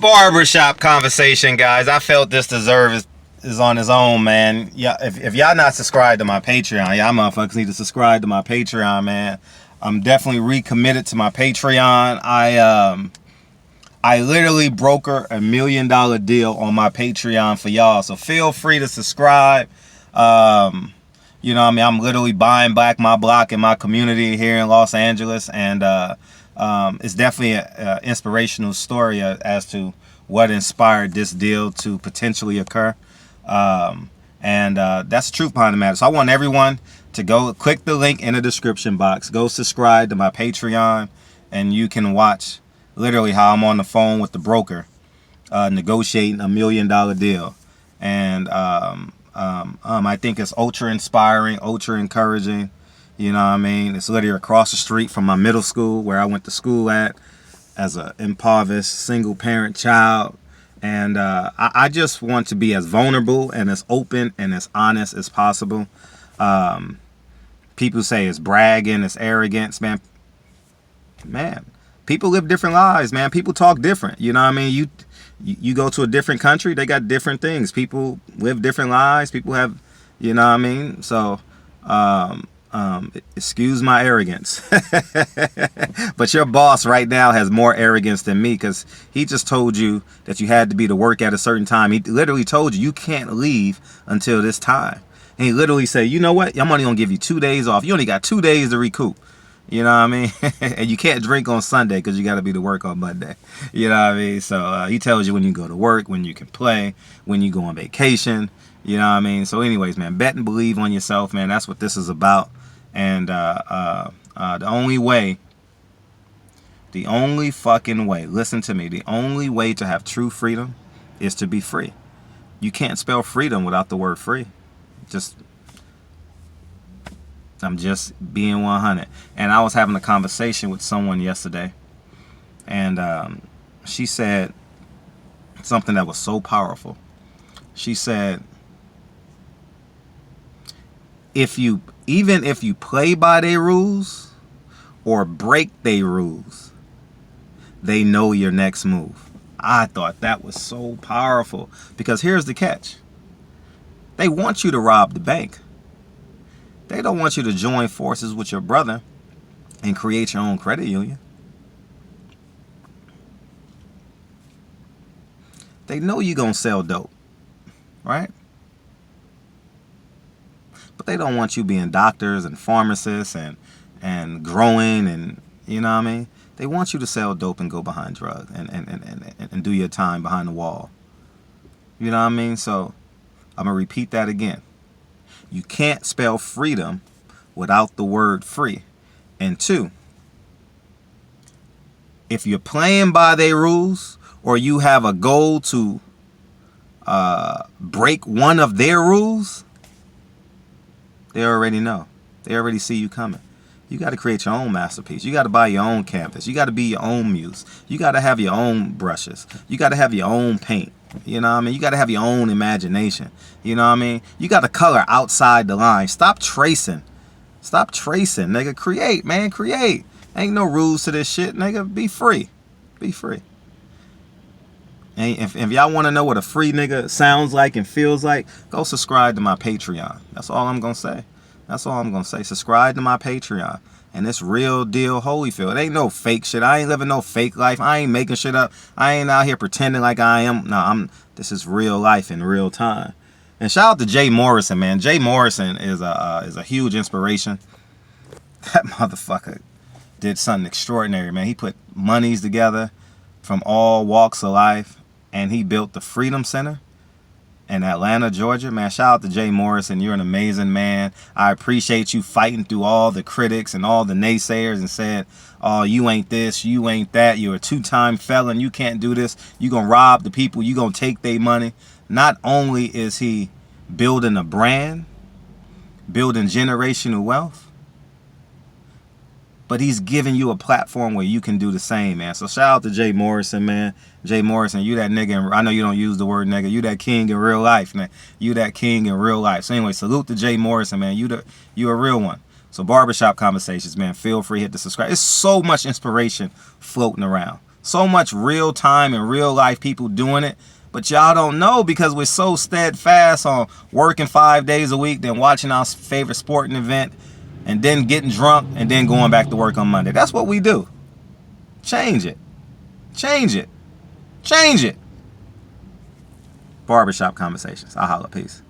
Barbershop conversation, guys. I felt this deserve is on his own, man. Yeah, if y'all not subscribed to my Patreon, y'all motherfuckers need to subscribe to my Patreon, man. I'm definitely recommitted to my Patreon. I literally broker $1 million deal on my Patreon for y'all, so feel free to subscribe. You know what I mean? I'm literally buying back my block in my community here in Los Angeles, and it's definitely an inspirational story as to what inspired this deal to potentially occur. And that's the truth behind the matter. So I want everyone to go click the link in the description box, go subscribe to my Patreon, and you can watch literally how I'm on the phone with the broker negotiating $1 million deal. And I think it's ultra inspiring, ultra encouraging. You know what I mean? It's literally across the street from my middle school where I went to school at as an impoverished single parent child. And I just want to be as vulnerable and as open and as honest as possible. People say it's bragging, it's arrogance, man. Man, people live different lives, man. People talk different. You know what I mean? You go to a different country, they got different things. People live different lives. People have, you know what I mean? So, excuse my arrogance. But your boss right now has more arrogance than me, because he just told you that you had to be to work at a certain time. He literally told you can't leave until this time. And he literally said, you know what? I'm only going to give you 2 days off. You only got 2 days to recoup. You know what I mean? And you can't drink on Sunday because you got to be to work on Monday. You know what I mean? So he tells you when you go to work, when you can play, when you go on vacation. You know what I mean? So anyways, man, bet and believe on yourself, man. That's what this is about. And the only fucking way, listen to me, the only way to have true freedom is to be free. You can't spell freedom without the word free. I'm just being 100. And I was having a conversation with someone yesterday, and she said something that was so powerful. She said, even if you play by their rules or break their rules, they know your next move. I thought that was so powerful, because here's the catch. They want you to rob the bank. They don't want you to join forces with your brother and create your own credit union. They know you're going to sell dope, right? But they don't want you being doctors and pharmacists and growing, and you know what I mean? They want you to sell dope and go behind drugs and do your time behind the wall. You know what I mean? So I'm going to repeat that again. You can't spell freedom without the word free. And 2, if you're playing by their rules, or you have a goal to break one of their rules, they already know. They already see you coming. You got to create your own masterpiece. You got to buy your own canvas. You got to be your own muse. You got to have your own brushes. You got to have your own paint. You know what I mean? You got to have your own imagination. You know what I mean? You got to color outside the line. Stop tracing. Stop tracing, nigga. Create, man. Create. Ain't no rules to this shit, nigga. Be free. Be free. And if y'all want to know what a free nigga sounds like and feels like, go subscribe to my Patreon. That's all I'm going to say. That's all I'm going to say. Subscribe to my Patreon. And it's real deal Holyfield. It ain't no fake shit. I ain't living no fake life. I ain't making shit up. I ain't out here pretending like I am. No, this is real life in real time. And shout out to Jay Morrison, man. Jay Morrison is a huge inspiration. That motherfucker did something extraordinary, man. He put monies together from all walks of life, and he built the Freedom Center in Atlanta, Georgia. Man, shout out to Jay Morrison. You're an amazing man. I appreciate you fighting through all the critics and all the naysayers and said, oh, you ain't this, you ain't that, you're a 2-time felon, you can't do this, you gonna rob the people, you gonna take their money. Not only is he building a brand, building generational wealth, but he's giving you a platform where you can do the same, man. So shout out to Jay Morrison, man. Jay Morrison, you that nigga, and I know you don't use the word nigga, you that king in real life, man. You that king in real life. So anyway, salute to Jay Morrison, man. You a real one. So Barbershop Conversations, man. Feel free, hit the subscribe. It's so much inspiration floating around. So much real time and real life people doing it. But y'all don't know because we're so steadfast on working 5 days a week, then watching our favorite sporting event, and then getting drunk, and then going back to work on Monday. That's what we do. Change it. Change it. Change it. Barbershop Conversations. I'll holla. Peace.